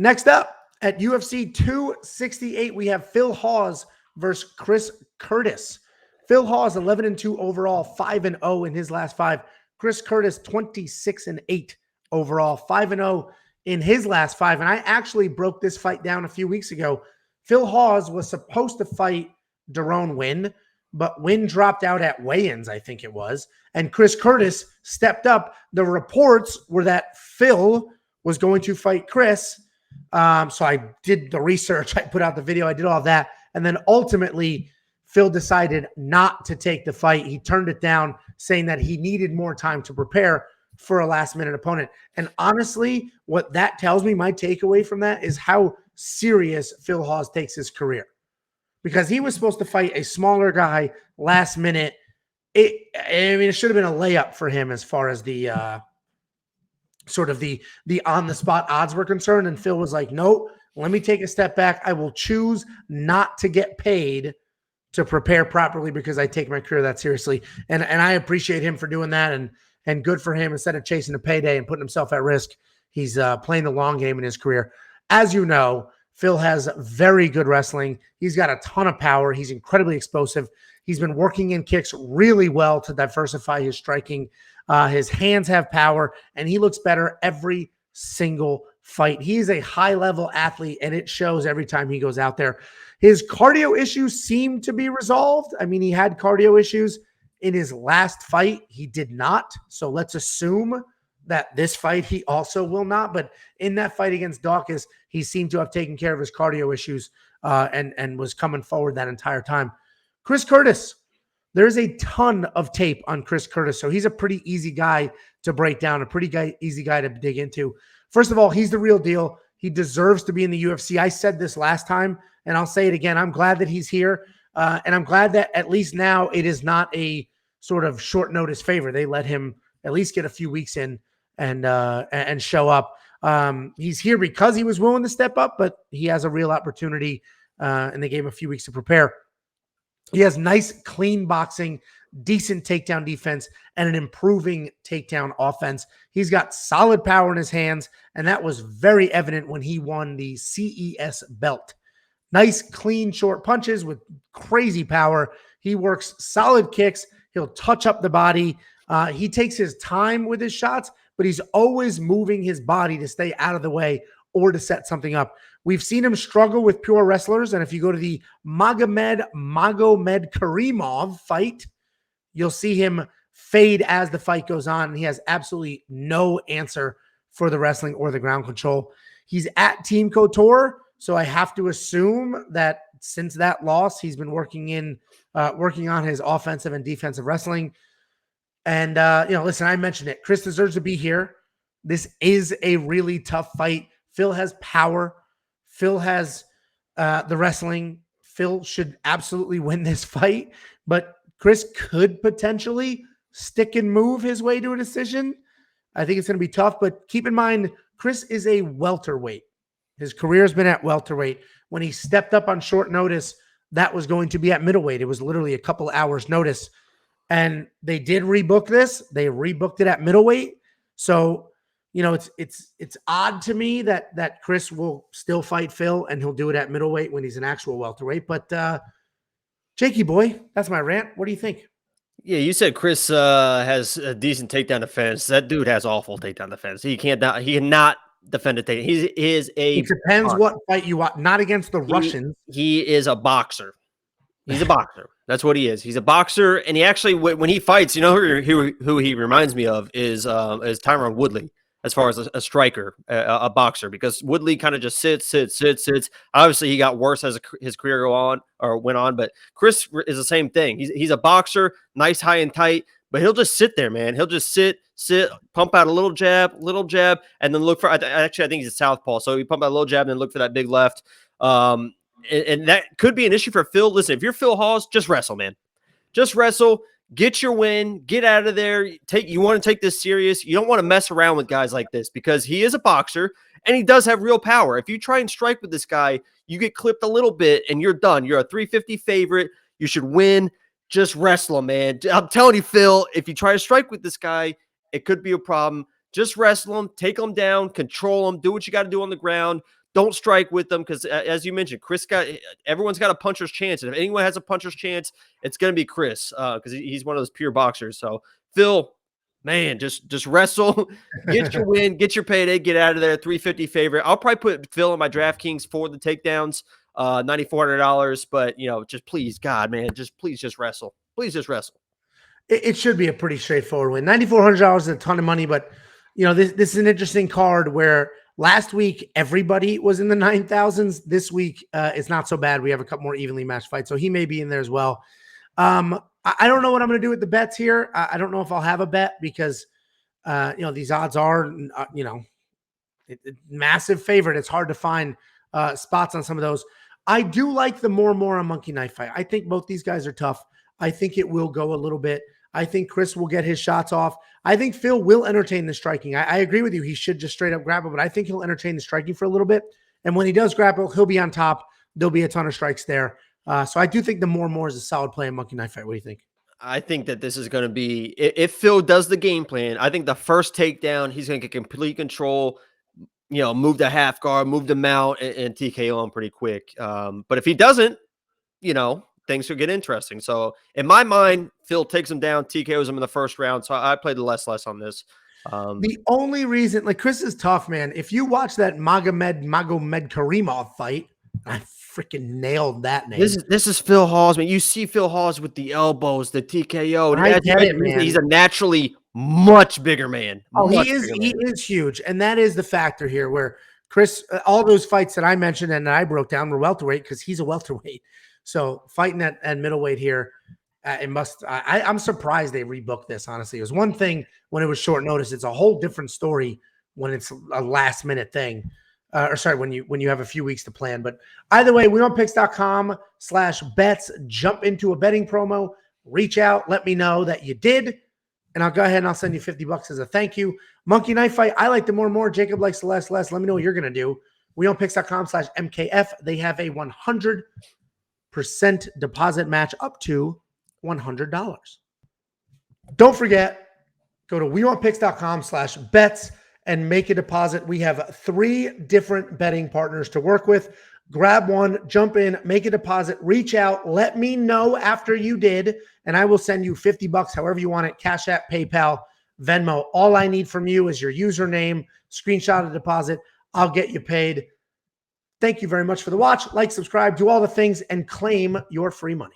Next up at UFC 268, we have Phil Hawes versus Chris Curtis. Phil Hawes 11-2 overall, 5-0 in his last 5. Chris Curtis 26-8 overall, 5-0 in his last 5. And I actually broke this fight down a few weeks ago. Phil Hawes was supposed to fight Daron Wynn, but Wynn dropped out at weigh-ins, I think it was. And Chris Curtis stepped up. The reports were that Phil was going to fight Chris. So I did the research. I put out the video. I did all of that. And then ultimately, Phil decided not to take the fight. He turned it down, saying that he needed more time to prepare for a last-minute opponent. And honestly, what that tells me, my takeaway from that, is how serious Phil Hawes takes his career. Because he was supposed to fight a smaller guy last minute. It should have been a layup for him as far as the sort of the on-the-spot odds were concerned. And Phil was like, nope, let me take a step back. I will choose not to get paid to prepare properly because I take my career that seriously. And I appreciate him for doing that, and good for him. Instead of chasing a payday and putting himself at risk, he's playing the long game in his career. As you know, Phil has very good wrestling. He's got a ton of power. He's incredibly explosive. He's been working in kicks really well to diversify his striking. His hands have power, and he looks better every single fight. He's a high-level athlete, and it shows every time he goes out there. His cardio issues seem to be resolved. I mean, he had cardio issues in his last fight. He did not. So let's assume that this fight he also will not. But in that fight against Dawkins, he seemed to have taken care of his cardio issues and was coming forward that entire time. Chris Curtis, there's a ton of tape on Chris Curtis. So he's a pretty easy guy to break down, easy guy to dig into. First of all, he's the real deal. He deserves to be in the UFC. I said this last time, and I'll say it again. I'm glad that he's here. And I'm glad that at least now it is not a sort of short notice favor. They let him at least get a few weeks in and show up. He's here because he was willing to step up, but he has a real opportunity, and they gave him a few weeks to prepare. He has nice, clean boxing, decent takedown defense, and an improving takedown offense. He's got solid power in his hands, and that was very evident when he won the CES belt. Nice, clean, short punches with crazy power. He works solid kicks. He'll touch up the body. He takes his time with his shots, but he's always moving his body to stay out of the way or to set something up. We've seen him struggle with pure wrestlers, and if you go to the Magomed Karimov fight, you'll see him fade as the fight goes on, and he has absolutely no answer for the wrestling or the ground control. He's at Team Couture, so I have to assume that since that loss, he's been working on his offensive and defensive wrestling. And, listen, I mentioned it. Chris deserves to be here. This is a really tough fight. Phil has power. Phil has the wrestling. Phil should absolutely win this fight, but Chris could potentially stick and move his way to a decision. I think it's going to be tough, but keep in mind, Chris is a welterweight. His career has been at welterweight. When he stepped up on short notice, that was going to be at middleweight. It was literally a couple hours notice. And they did rebook this. They rebooked it at middleweight. So, it's odd to me that Chris will still fight Phil and he'll do it at middleweight when he's an actual welterweight. But Jakey boy, that's my rant. What do you think? Yeah, you said Chris has a decent takedown defense. That dude has awful takedown defense. He cannot defend a takedown. He is a. It depends what fight you want. Not against the Russians. He is a boxer. He's a boxer. That's what he is. He's a boxer, and he actually, when he fights, who he reminds me of is Tyron Woodley. As far as a striker, a boxer, because Woodley kind of just sits. Obviously, he got worse as his career went on, but Chris is the same thing. He's a boxer, nice, high and tight, but he'll just sit there, man. He'll just sit, pump out a little jab, and then look for. I think he's a southpaw, so he pump out a little jab and then look for that big left. And that could be an issue for Phil. Listen, if you're Phil Hawes, just wrestle, man. Just wrestle. Get your win, get out of there. You want to take this serious. You don't want to mess around with guys like this because he is a boxer and he does have real power. If you try and strike with this guy, you get clipped a little bit and you're done. You're a 350 favorite. You should win. Just wrestle him, man. I'm telling you, Phil, if you try to strike with this guy, it could be a problem. Just wrestle them, take them down, control them, do what you got to do on the ground. Don't strike with them because, as you mentioned, everyone's got a puncher's chance. And if anyone has a puncher's chance, it's going to be Chris because he's one of those pure boxers. So, Phil, man, just wrestle, get your win, get your payday, get out of there. 350 favorite. I'll probably put Phil in my DraftKings for the takedowns, $9,400. But, just please, God, man, please just wrestle. Please just wrestle. It should be a pretty straightforward win. $9,400 is a ton of money, but, this is an interesting card where last week everybody was in the 9,000s. This week it's not so bad. We have a couple more evenly matched fights, so he may be in there as well. I don't know what I'm going to do with the bets here. I don't know if I'll have a bet because, these odds are, massive favorite. It's hard to find spots on some of those. I do like the more on Monkey Knife Fight. I think both these guys are tough. I think it will go a little bit. I think Chris will get his shots off. I think Phil will entertain the striking. I agree with you. He should just straight up grapple, but I think he'll entertain the striking for a little bit. And when he does grapple, he'll be on top. There'll be a ton of strikes there. So I do think the more is a solid play in Monkey Knife Fight. What do you think? I think that this is going to be, if Phil does the game plan, I think the first takedown, he's going to get complete control, move the half guard, move the mount, and TKO him pretty quick. But if he doesn't, things could get interesting. So in my mind, Phil takes him down, TKOs him in the first round. So I played the less on this. The only reason, Chris is tough, man. If you watch that Magomed Karimov fight, I freaking nailed that name. This is Phil Hawes, man. You see Phil Hawes with the elbows, the TKO. I get it, man. He's a naturally much bigger man. Oh, he is huge. And that is the factor here where Chris, all those fights that I mentioned and that I broke down were welterweight because he's a welterweight. So fighting at middleweight here, I'm surprised they rebooked this, honestly. It was one thing when it was short notice. It's a whole different story when it's a last minute thing. When you have a few weeks to plan. But either way, wewantpicks.com/bets. Jump into a betting promo. Reach out. Let me know that you did. And I'll go ahead and I'll send you $50 as a thank you. Monkey Knife Fight. I like the more. Jacob likes the less. Let me know what you're going to do. wewantpicks.com/MKF. They have a 100% deposit match up to $100. Don't forget, go to wewantpicks.com/bets and make a deposit. We have 3 different betting partners to work with. Grab one, jump in, make a deposit, reach out, let me know after you did, and I will send you $50 however you want it. Cash App, PayPal, Venmo. All I need from you is your username, screenshot of deposit. I'll get you paid. Thank you very much for the watch. Like, subscribe, do all the things, and claim your free money.